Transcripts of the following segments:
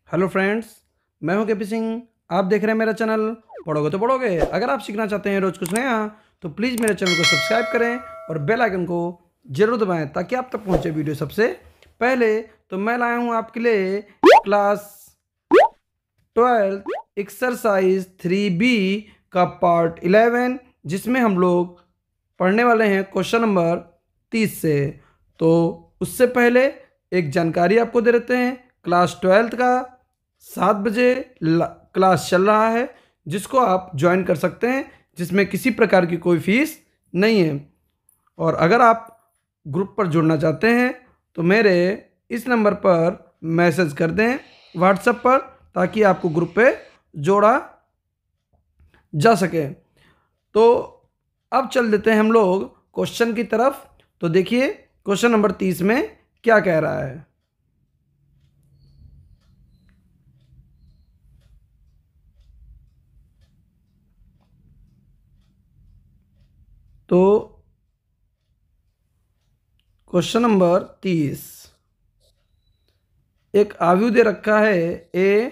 Hello friends, मैं हूं KP Singh. आप देख रहे हैं मेरा चैनल पढ़ोगे तो पढ़ोगे। अगर आप सीखना चाहते हैं रोज कुछ नया तो प्लीज़ मेरे चैनल को सब्सक्राइब करें और बेल आइकन को जरूर दबाएं ताकि आप तक पहुंचे वीडियो सबसे पहले। तो मैं लाया हूं आपके लिए क्लास 12 एक्सरसाइज 3B का पार्ट 11, जिसमें हम लोग पढ़ने वाले हैं क्वेश्चन नंबर 30 से। तो उससे पहले एक जानकारी आपको दे देते हैं। क्लास 12 का 7 बजे क्लास चल रहा है, जिसको आप ज्वाइन कर सकते हैं, जिसमें किसी प्रकार की कोई फीस नहीं है। और अगर आप ग्रुप पर जुड़ना चाहते हैं तो मेरे इस नंबर पर मैसेज कर दें व्हाट्सएप पर, ताकि आपको ग्रुप पे जोड़ा जा सके। तो अब चल देते हैं हम लोग क्वेश्चन की तरफ। तो देखिए क्वेश्चन नंबर 30 में क्या कह रहा है। तो क्वेश्चन नंबर 30, एक आयु दे रखा है ए,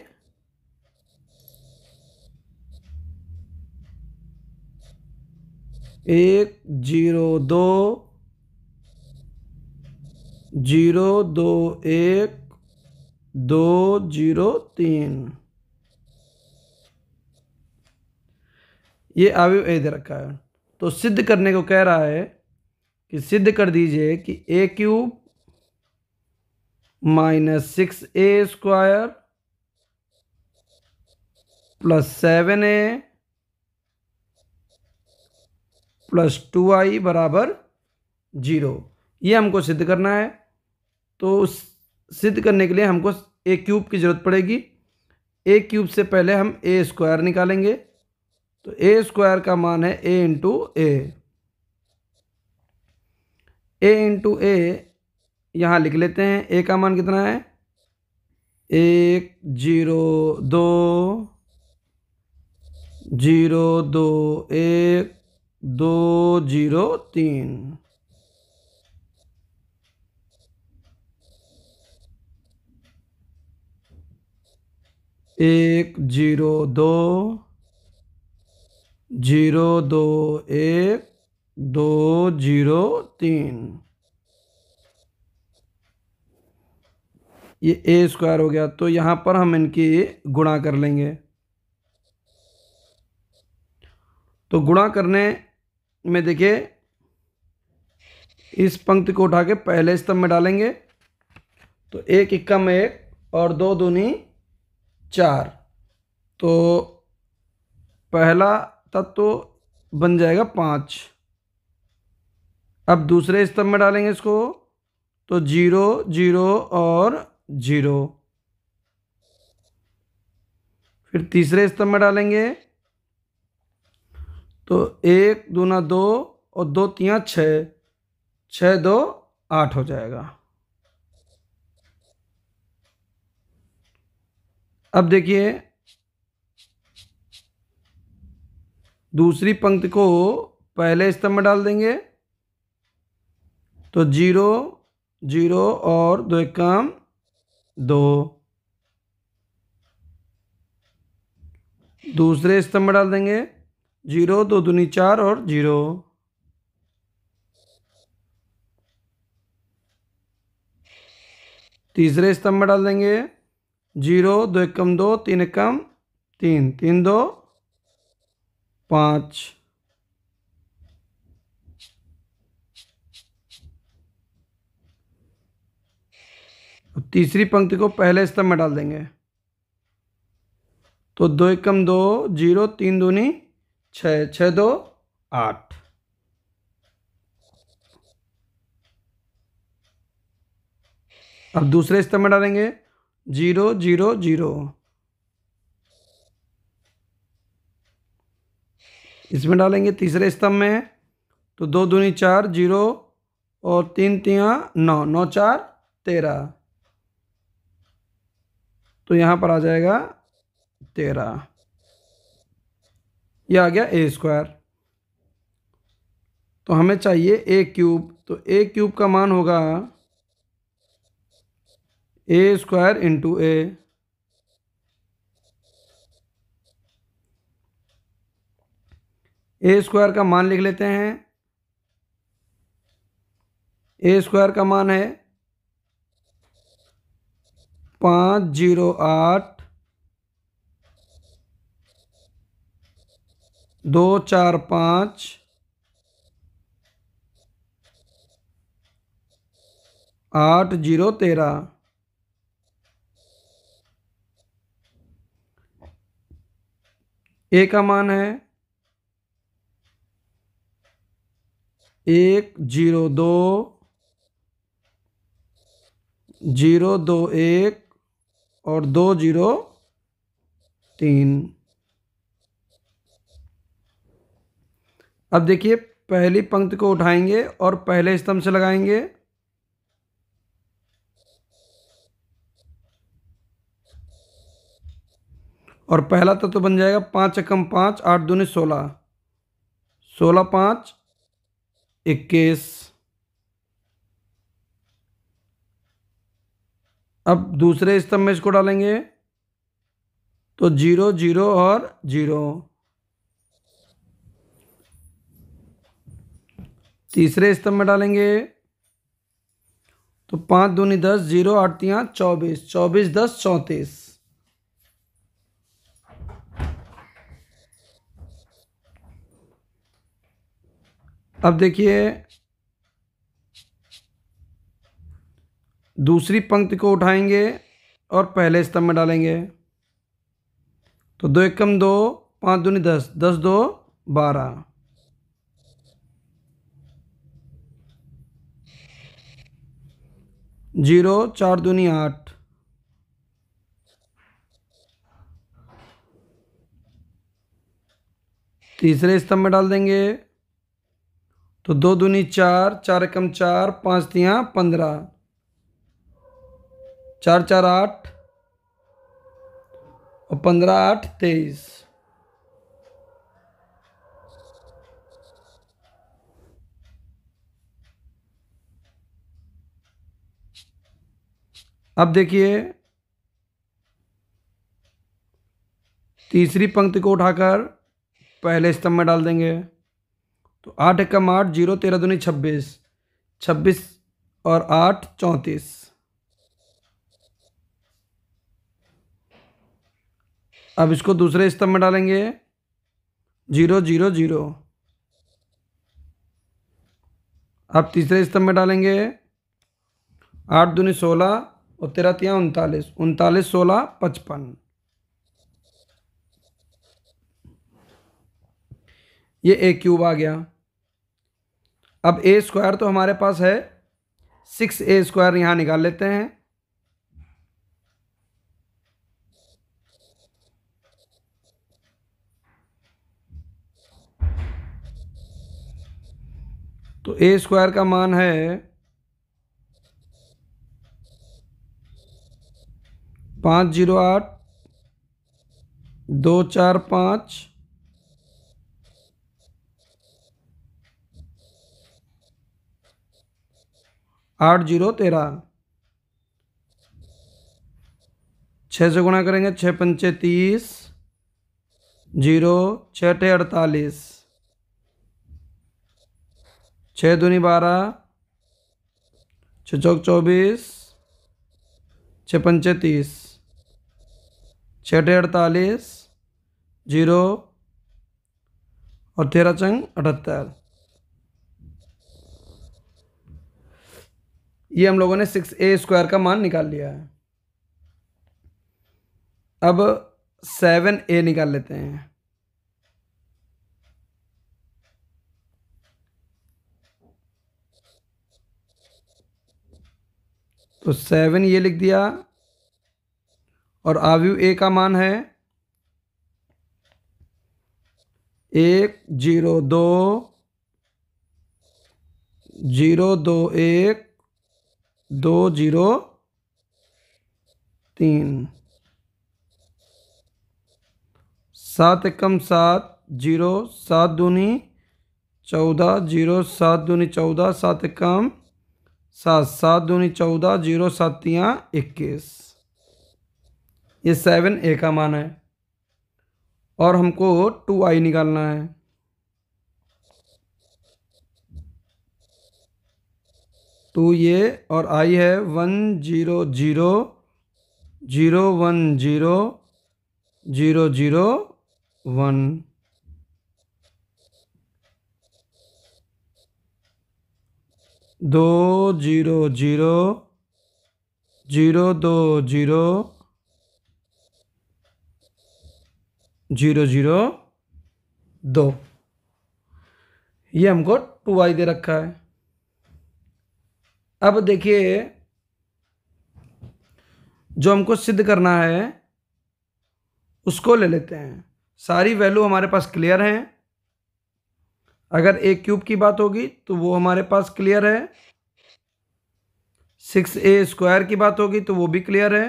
102.1.2.0.3। ये आयु ए दे रखा है। तो सिद्ध करने को कह रहा है कि सिद्ध कर दीजिए कि a³ - 6a² + 7a + 2i = 0। ये हमको सिद्ध करना है। तो सिद्ध करने के लिए हमको a³ की ज़रूरत पड़ेगी। a³ से पहले हम a² निकालेंगे। तो a² का मान है a इंटू a यहाँ लिख लेते हैं। a का मान कितना है? 102.021.2.0.3। एक 0.2.021.2.0.3। ये a² हो गया। तो यहाँ पर हम इनकी गुणा कर लेंगे। तो गुणा करने में देखिए, इस पंक्ति को उठा के पहले स्तंभ में डालेंगे। तो 1 × 1 और 2 दूनी 4। तो पहला तत्व बन जाएगा 5। अब दूसरे स्तंभ में डालेंगे इसको। तो 0 0 और 0। फिर तीसरे स्तंभ में डालेंगे। तो 1 दूना 2 और 2 तियां 6, 6 2 8 हो जाएगा। अब देखिए दूसरी पंक्ति को पहले स्तंभ में डाल देंगे। तो 0 0 और 2 × 2। दूसरे स्तंभ में डाल देंगे 0 2 दूनी 4 और 0। तीसरे स्तंभ में डाल देंगे 0 2 × 2 3 × 3 3 2 5। तीसरी पंक्ति को पहले स्तंभ में डाल देंगे। तो 2 × 2 0 3 दूनी 6 6 2 8। अब दूसरे स्तंभ में डालेंगे 0 0 0। इसमें डालेंगे तीसरे स्तंभ में। तो 2 दूनी 4 0 और 3 तियां 9 9 4 13। तो यहाँ पर आ जाएगा 13। यह आ गया a²। तो हमें चाहिए a³। तो a³ का मान होगा a² × a। ए स्क्वायर का मान लिख लेते हैं। ए स्क्वायर का मान है 508 245 8013। ए का मान है 102 021 और 203। अब देखिए पहली पंक्ति को उठाएंगे और पहले स्तंभ से लगाएंगे। और पहला तत्व बन जाएगा 5 एकम 5 8 दूनी 16 16 5 21। अब दूसरे स्तंभ में इसको डालेंगे तो 0 0 और 0। तीसरे स्तंभ में डालेंगे तो 5 दूनी 10 0 8 3 24 24 10 34। अब देखिए दूसरी पंक्ति को उठाएंगे और पहले स्तंभ में डालेंगे तो 2 एकम 2 5 दूनी 10 10 2 12 0 4 दूनी 8। तीसरे स्तंभ में डाल देंगे तो 2 दूनी 4 4 एकम 4 5 3 15 4 4 8 और 15 8 23। अब देखिए तीसरी पंक्ति को उठाकर पहले स्तंभ में डाल देंगे तो 8 एकम 8 0 13 दूनी 26 26 और 8 34। अब इसको दूसरे स्तंभ में डालेंगे 0 0 0। अब तीसरे स्तंभ में डालेंगे 8 दूनी 16 और 13 3 39 39 16 55। ये ए क्यूब आ गया। अब ए स्क्वायर तो हमारे पास है 6a स्क्वायर यहाँ निकाल लेते हैं। तो ए स्क्वायर का मान है 508 245 8013। 6 से गुणा करेंगे 6 पंचे 30 0 6 अठे 48 6 दूनी 12 6 चौक 24 6 पंचे 30 6 अठे 48 0 और 13 चंग 78। ये हम लोगों ने 6a स्क्वायर का मान निकाल लिया है। अब 7a निकाल लेते हैं। तो 7 ये लिख दिया और आव्यूह a का मान है 1 0 2 0 2 1 2 0 3 7 एकम 7 0 7 दूनी 14 0 7 दूनी 14 7 एकम 7 7 दूनी 14 0 7 3 21। ये 7a का मान है और हमको 2i निकालना है। 2 ये, और आई है 1 0 0 0 1 0 0 0 1। 2 0 0 0 2 0 0 0 2। ये हमको 2i दे रखा है। अब देखिए जो हमको सिद्ध करना है उसको ले लेते हैं। सारी वैल्यू हमारे पास क्लियर हैं। अगर ए क्यूब की बात होगी तो वो हमारे पास क्लियर है। 6a स्क्वायर की बात होगी तो वो भी क्लियर है।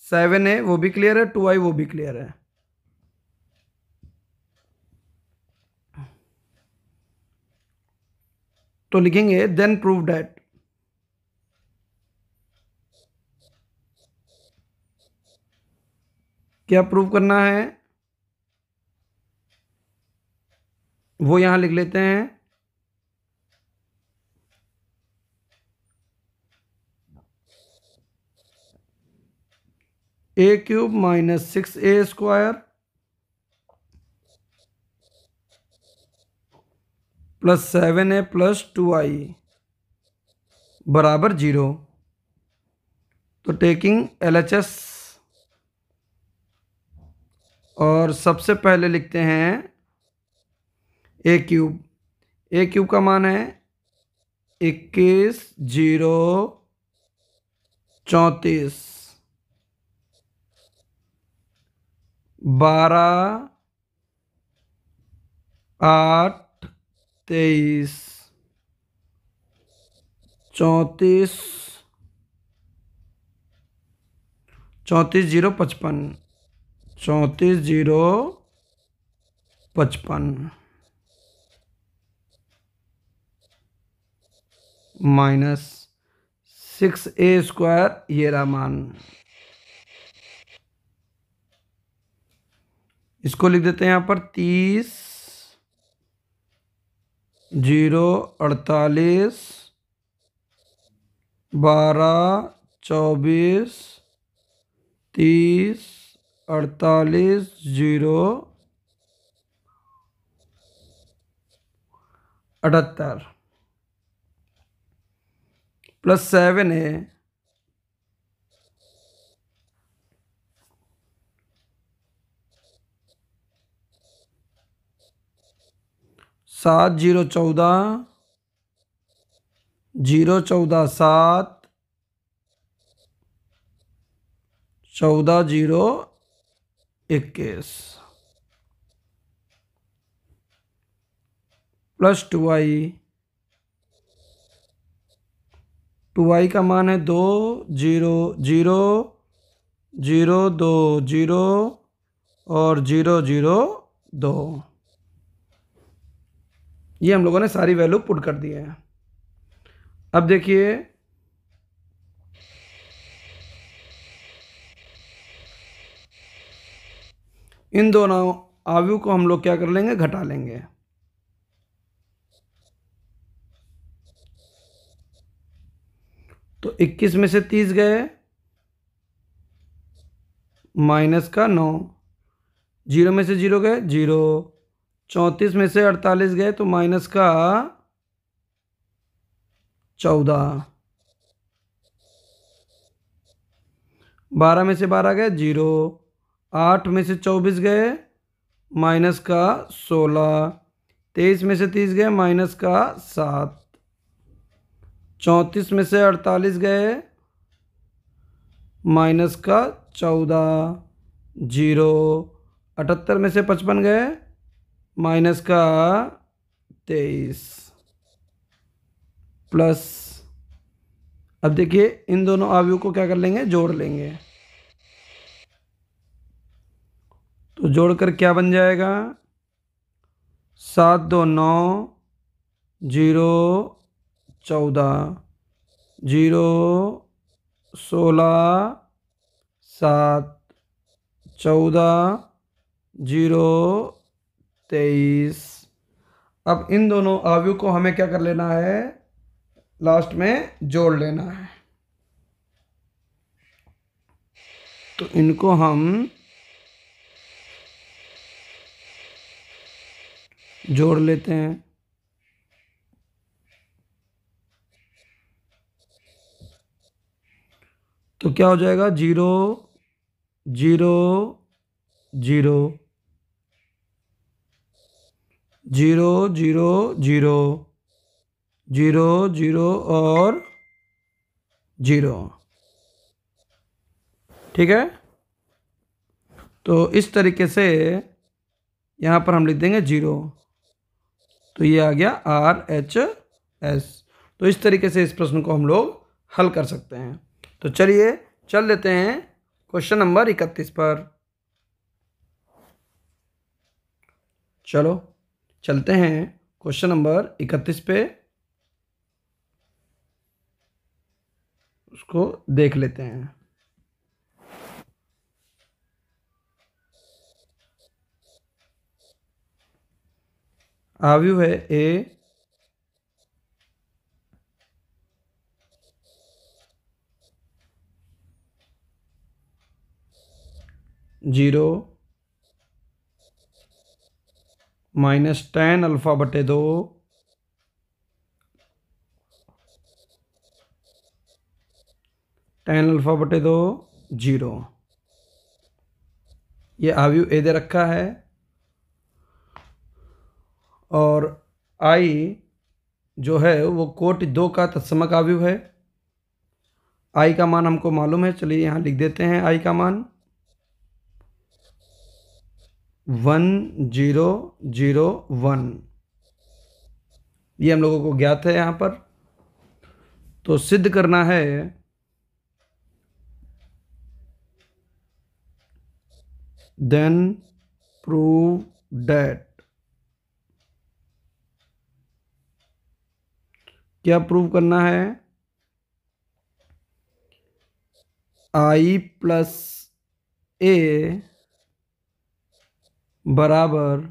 7a वो भी क्लियर है। 2i वो भी क्लियर है। तो लिखेंगे देन प्रूव डैट। क्या प्रूव करना है वो यहां लिख लेते हैं। A cube minus 6a square plus 7a plus 2i बराबर 0। तो टेकिंग LHS और सबसे पहले लिखते हैं ए क्यूब। ए क्यूब का मान है 21 0 34 12 8 23 34 34 0 55 34 0 55 माइनस 6a स्क्वायर ये रहा मान। इसको लिख देते हैं यहाँ पर 30 0 48 12 24 30 48 0 78 प्लस 7a सात 0 14 0 14 7 14 0 21 प्लस 2i का मान है 2 0 0 0 2 0 और 0 0 2। ये हम लोगों ने सारी वैल्यू पुट कर दी है। अब देखिए इन दोनों आव्यूह को हम लोग क्या कर लेंगे, घटा लेंगे। तो 21 में से 30 गए माइनस का 9, 0 में से 0 गए 0, 34 में से 48 गए तो माइनस का 14, 12 में से 12 गए 0, 8 में से 24 गए माइनस का 16, 23 में से 30 गए माइनस का 7, 34 में से 48 गए माइनस का 14, 0, 78 में से 55 गए माइनस का 23 प्लस। अब देखिए इन दोनों आव्यूह को क्या कर लेंगे, जोड़ लेंगे। तो जोड़कर क्या बन जाएगा, 7 2 9 0 14 0 16 7 14 0 23। अब इन दोनों आव्यूह को हमें क्या कर लेना है, लास्ट में जोड़ लेना है। तो इनको हम जोड़ लेते हैं। तो क्या हो जाएगा, 0 0 0 0 0 0 0 0 और 0। ठीक है, तो इस तरीके से यहाँ पर हम लिख देंगे 0। तो ये आ गया RHS। तो इस तरीके से इस प्रश्न को हम लोग हल कर सकते हैं। तो चलिए चल लेते हैं क्वेश्चन नंबर 31 पर। चलो चलते हैं क्वेश्चन नंबर 31 पे, उसको देख लेते हैं। आव्यूह है A, जीरो -tan α/2 tan α/2 0। ये आव्यूह ए दे रखा है और I जो है वो कोटि 2 का तत्समक आव्यूह है। I का मान हमको मालूम है, चलिए यहाँ लिख देते हैं I का मान 1 0 0 1। ये हम लोगों को ज्ञात है यहाँ पर। तो सिद्ध करना है देन प्रूव दैट। क्या प्रूव करना है, I + A बराबर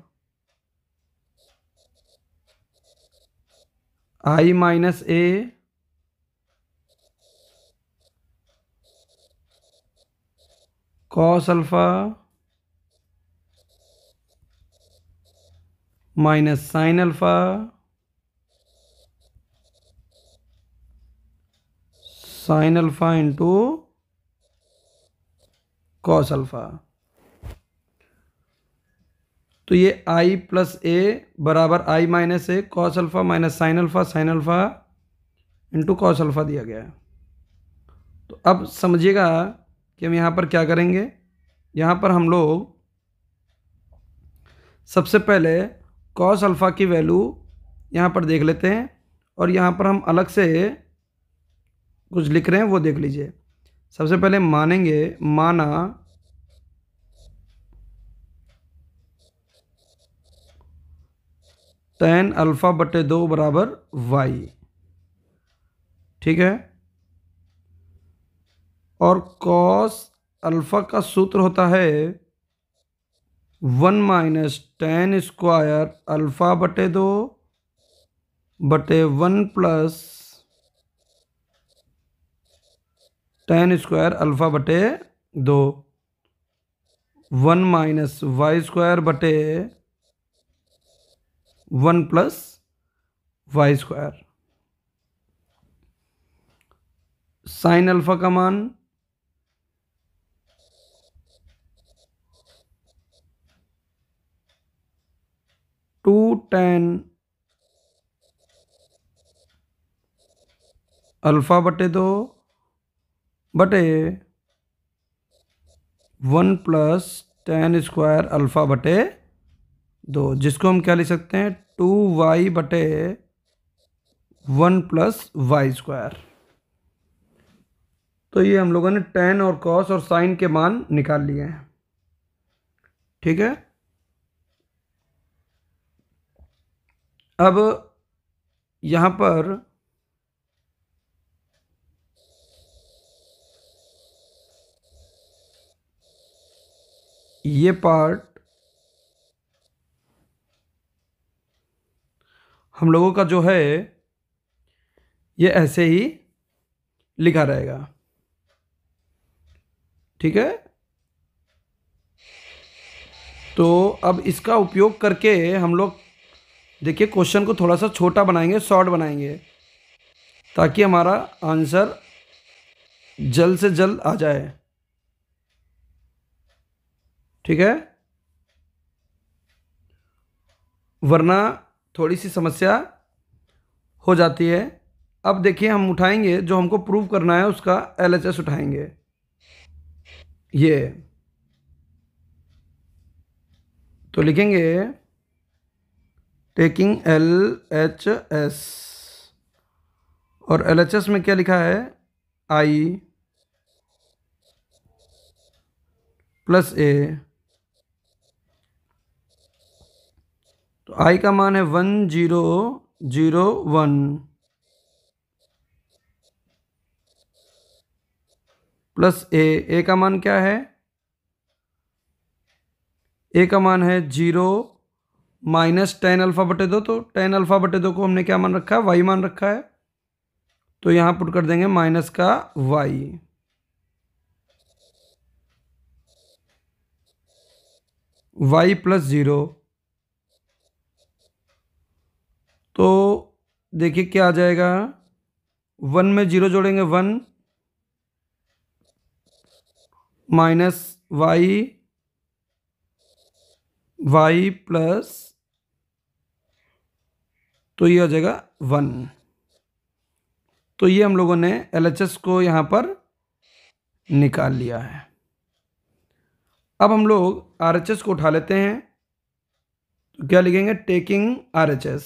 I - A cos α - sin α sin α into cos α। तो ये I + A बराबर I - A cos α - sin α sin α into cos α दिया गया है। तो अब समझिएगा कि हम यहाँ पर क्या करेंगे। यहाँ पर हम लोग सबसे पहले cos α की वैल्यू यहाँ पर देख लेते हैं और यहाँ पर हम अलग से कुछ लिख रहे हैं वो देख लीजिए। सबसे पहले मानेंगे, माना tan α/2 बराबर y। ठीक है, और cos अल्फा का सूत्र होता है 1 - tan² α/2 बटे 1 + tan² α/2 1 - y² बटे 1 + y²। sin अल्फा का मान 2 tan α/2 बटे 1 + tan² α/2, जिसको हम क्या लिख सकते हैं 2y बटे 1 + y²। तो ये हम लोगों ने tan और cos और sin के मान निकाल लिए हैं। ठीक है, अब यहाँ पर ये पार्ट हम लोगों का जो है ये ऐसे ही लिखा रहेगा। ठीक है, तो अब इसका उपयोग करके हम लोग देखिए क्वेश्चन को थोड़ा सा छोटा बनाएंगे, शॉर्ट बनाएंगे, ताकि हमारा आंसर जल्द से जल्द आ जाए। ठीक है, वरना थोड़ी सी समस्या हो जाती है। अब देखिए हम उठाएंगे, जो हमको प्रूव करना है उसका LHS उठाएंगे। ये तो लिखेंगे टेकिंग LHS, और LHS में क्या लिखा है, I प्लस A। तो I का मान है 1001 प्लस A का मान क्या है, A का मान है 0 माइनस टेन अल्फ़ा बटे 2। तो टेन अल्फ़ा बटे 2 को हमने क्या मान रखा है, y मान रखा है, तो यहाँ पुट कर देंगे माइनस का y प्लस 0। तो देखिए क्या आ जाएगा, 1 में 0 जोड़ेंगे 1 माइनस y प्लस, तो ये आ जाएगा 1। तो ये हम लोगों ने LHS को यहाँ पर निकाल लिया है। अब हम लोग RHS को उठा लेते हैं, तो क्या लिखेंगे, टेकिंग RHS।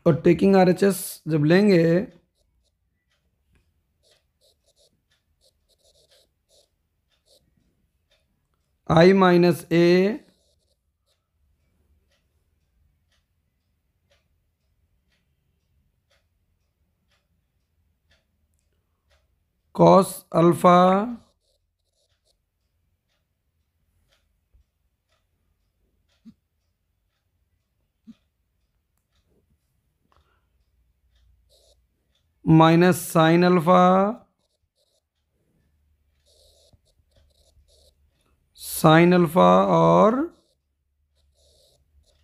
और टेकिंग RHS जब लेंगे I minus A cos alpha minus sine alpha और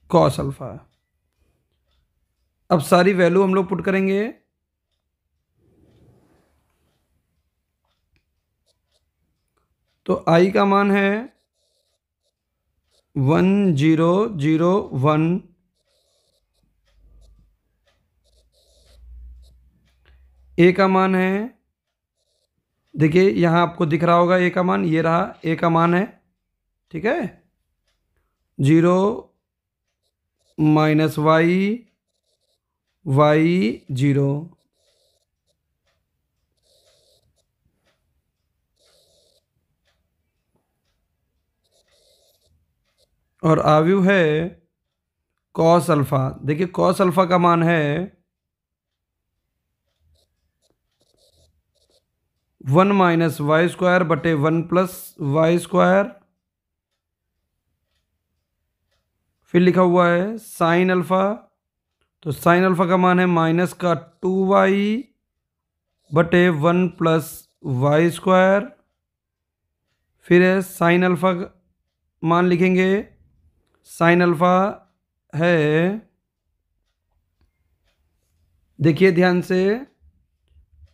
कॉस अल्फा। अब सारी वैल्यू हम लोग पुट करेंगे। तो I का मान है 1001, A का मान है, देखिए यहाँ आपको दिख रहा होगा A का मान, ये रहा A का मान है। ठीक है, 0 माइनस y 0। और आव्यू है कॉस अल्फा। देखिए कॉस अल्फा का मान है 1 माइनस वाई स्क्वायर बटे 1 प्लस वाई स्क्वायर। फिर लिखा हुआ है साइन अल्फा, तो साइन अल्फा का मान है माइनस का 2y बटे 1 प्लस वाई स्क्वायर। फिर है साइन अल्फा का मान लिखेंगे, साइन अल्फा है, देखिए ध्यान से,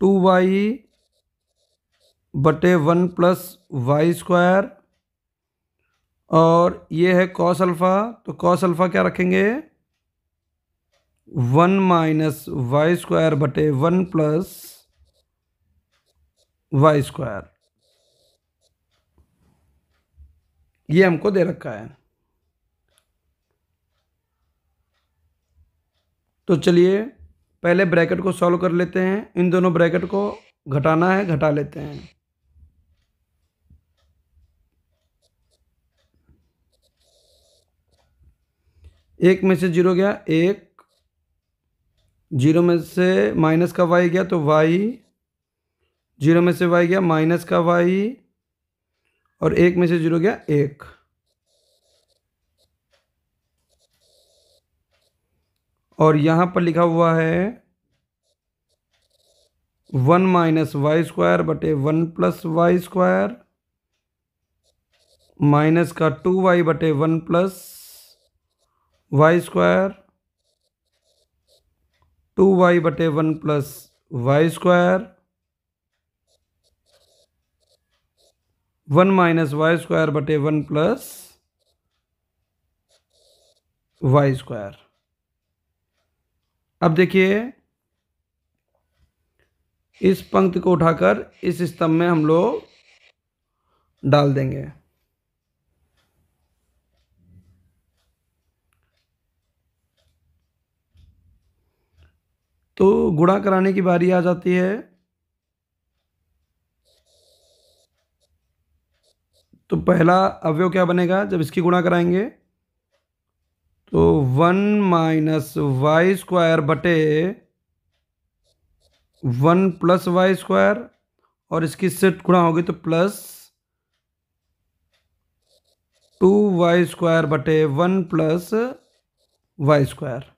2y बटे 1 प्लस वाई स्क्वायर। और ये है कॉस अल्फा, तो कॉस अल्फा क्या रखेंगे, 1 माइनस वाई स्क्वायर बटे 1 प्लस वाई स्क्वायर। ये हमको दे रखा है। तो चलिए पहले ब्रैकेट को सॉल्व कर लेते हैं। इन दोनों ब्रैकेट को घटाना है, घटा लेते हैं। एक में से 0 गया, 1, 0 में से माइनस का y गया तो y, 0 में से y गया माइनस का y, और 1 में से 0 गया 1। और यहाँ पर लिखा हुआ है 1 माइनस वाई स्क्वायर बटे 1 प्लस वाई स्क्वायर माइनस का 2y बटे 1 प्लस वाई स्क्वायर 2y बटे 1 plus y square 1 minus y square बटे 1 प्लस वाई स्क्वायर। अब देखिए इस पंक्ति को उठाकर इस स्तंभ में हम लोग डाल देंगे। तो गुणा कराने की बारी आ जाती है। तो पहला अवयव क्या बनेगा जब इसकी गुणा कराएंगे? तो 1 माइनस वाई स्क्वायर बटे 1 प्लस वाई स्क्वायर, और इसकी सेट गुणा होगी तो प्लस 2y स्क्वायर बटे 1 प्लस वाई स्क्वायर।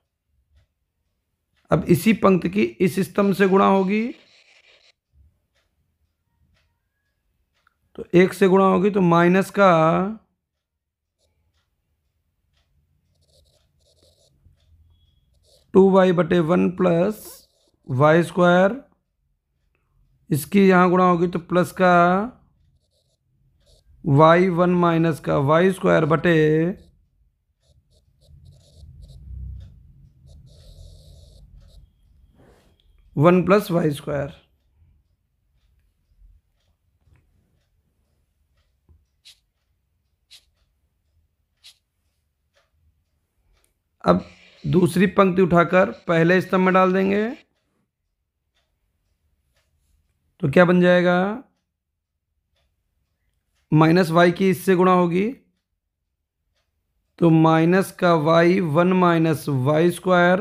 अब इसी पंक्ति की इस स्तंभ से गुणा होगी तो 1 से गुणा होगी तो माइनस का 2y बटे 1 प्लस वाई स्क्वायर, इसकी यहाँ गुणा होगी तो प्लस का y1 माइनस का वाई स्क्वायर बटे 1 प्लस वाई स्क्वायर। अब दूसरी पंक्ति उठाकर पहले स्तंभ में डाल देंगे तो क्या बन जाएगा? माइनस वाई की इससे गुणा होगी तो माइनस का y1 माइनस वाई स्क्वायर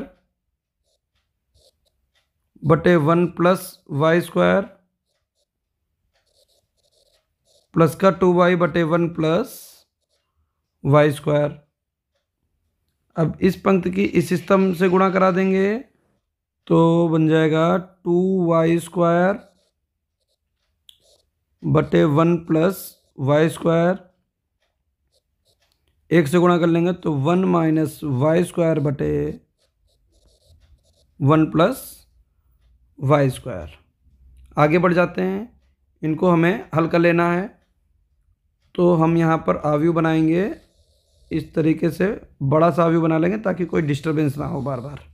बटे 1 प्लस वाई स्क्वायर प्लस का 2y बटे 1 प्लस वाई स्क्वायर। अब इस पंक्ति की इस स्तंभ से गुणा करा देंगे तो बन जाएगा 2y स्क्वायर बटे 1 प्लस वाई स्क्वायर, 1 से गुणा कर लेंगे तो 1 माइनस वाई स्क्वायर बटे 1 प्लस वाई स्क्वायर। आगे बढ़ जाते हैं, इनको हमें हल कर लेना है। तो हम यहाँ पर अवयव बनाएंगे, इस तरीके से बड़ा सा अवयव बना लेंगे ताकि कोई डिस्टरबेंस ना हो बार बार।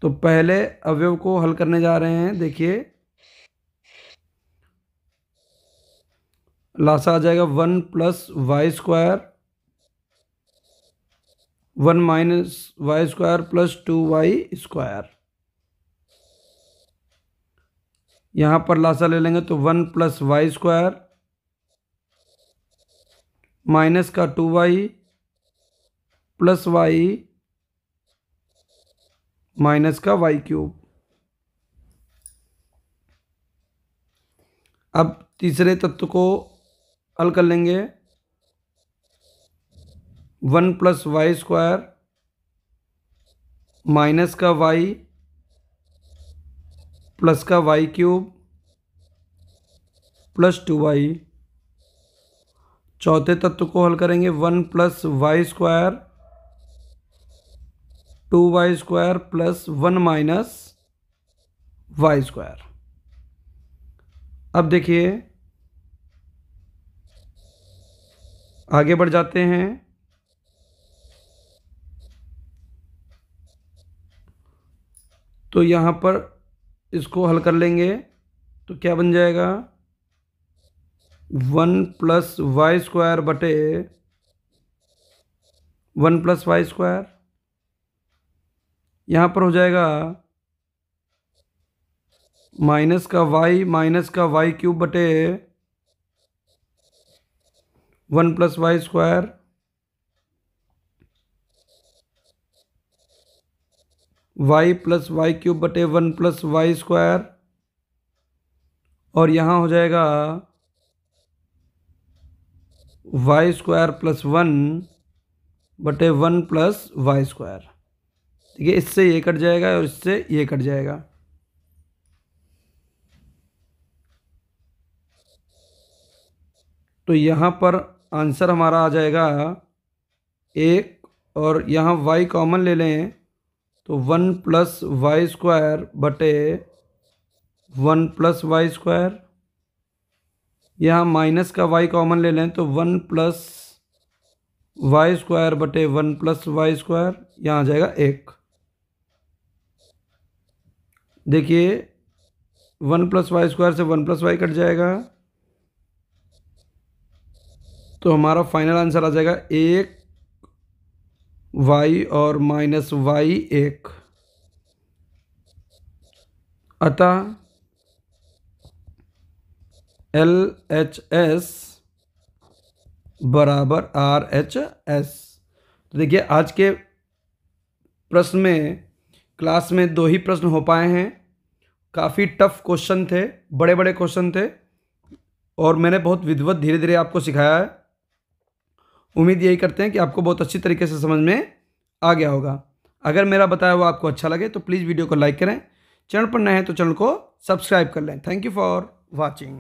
तो पहले अवयव को हल करने जा रहे हैं। देखिए लासा आ जाएगा 1 plus y square 1 minus y square plus 2y square. यहाँ पर लासा ले लेंगे तो 1 प्लस वाई स्क्वायर माइनस का 2y प्लस वाई माइनस का वाई क्यूब। अब तीसरे तत्व को हल कर लेंगे। 1 प्लस वाई स्क्वायर माइनस का वाई प्लस का वाई क्यूब प्लस 2y। चौथे तत्व को हल करेंगे 1 plus y square 2y square plus 1 minus y square. अब देखिए आगे बढ़ जाते हैं। तो यहाँ पर इसको हल कर लेंगे तो क्या बन जाएगा? 1 प्लस वाई स्क्वायर बटे 1 प्लस वाई स्क्वायर। यहाँ पर हो जाएगा माइनस का वाई क्यूब बटे 1 plus y square y plus y cube बटे 1 प्लस वाई स्क्वायर और यहाँ हो जाएगा वाई स्क्वायर प्लस 1 बटे 1 प्लस वाई स्क्वायर। ठीक है, इससे ये कट जाएगा और इससे ये कट जाएगा। तो यहाँ पर आंसर हमारा आ जाएगा 1, और यहाँ y कॉमन ले लें तो 1 प्लस वाई स्क्वायर बटे 1 प्लस वाई स्क्वायर। यहाँ माइनस का y कॉमन ले लें तो 1 प्लस वाई स्क्वायर बटे 1 प्लस वाई स्क्वायर। यहाँ आ जाएगा 1। देखिए 1 प्लस वाई स्क्वायर से 1 प्लस वाई कट जाएगा, तो हमारा फाइनल आंसर आ जाएगा 1 वाई और माइनस वाई 1। अतः LHS बराबर RHS। तो देखिए आज के प्रश्न में क्लास में 2 ही प्रश्न हो पाए हैं। काफ़ी टफ क्वेश्चन थे, बड़े बड़े क्वेश्चन थे, और मैंने बहुत विधिवत धीरे धीरे आपको सिखाया है। उम्मीद यही करते हैं कि आपको बहुत अच्छी तरीके से समझ में आ गया होगा। अगर मेरा बताया हुआ आपको अच्छा लगे तो प्लीज़ वीडियो को लाइक करें, चैनल पर नए हैं तो चैनल को सब्सक्राइब कर लें। Thank you for watching.